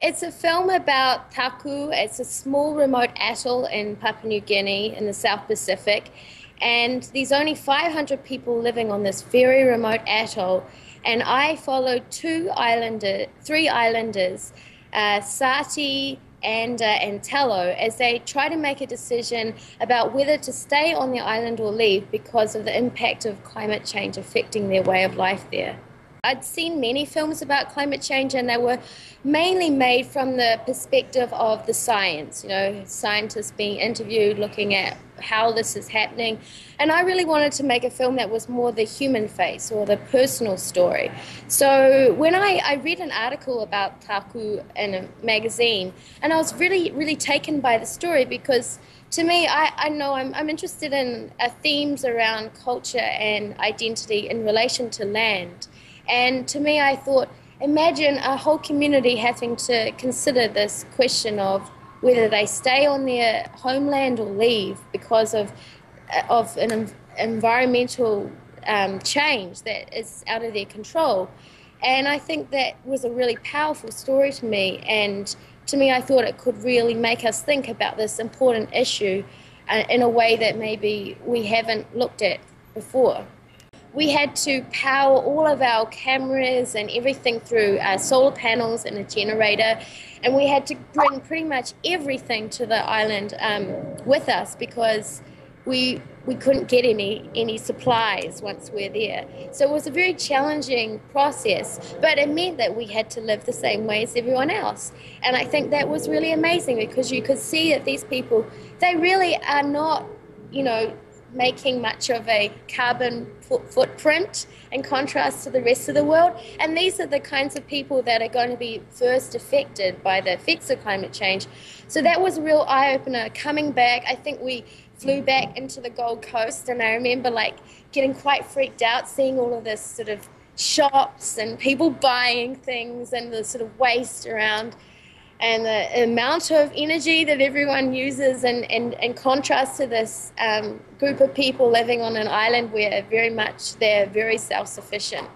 It's a film about Taku. It's a small remote atoll in Papua New Guinea in the South Pacific. And there's only 500 people living on this very remote atoll. And I followed three islanders, Sati and Tello, as they try to make a decision about whether to stay on the island or leave because of the impact of climate change affecting their way of life there. I'd seen many films about climate change, and they were mainly made from the perspective of the science, scientists being interviewed, looking at how this is happening. And I really wanted to make a film that was more the human face or the personal story. So when I read an article about Taku in a magazine, and I was really, really taken by the story because to me, I know I'm interested in themes around culture and identity in relation to land. And to me, I thought, imagine a whole community having to consider this question of whether they stay on their homeland or leave because of an environmental change that is out of their control. And I think that was a really powerful story to me. And to me, I thought it could really make us think about this important issue in a way that maybe we haven't looked at before. We had to power all of our cameras and everything through solar panels and a generator, and we had to bring pretty much everything to the island with us because we couldn't get any supplies once we're there. So it was a very challenging process, but it meant that we had to live the same way as everyone else. And I think that was really amazing because you could see that these people, they really are not, making much of a carbon footprint in contrast to the rest of the world. And these are the kinds of people that are going to be first affected by the effects of climate change. So that was a real eye-opener. Coming back, I think we flew back into the Gold Coast, and I remember getting quite freaked out seeing all of this sort of shops and people buying things and the sort of waste around, and the amount of energy that everyone uses in contrast to this group of people living on an island where they're very self-sufficient.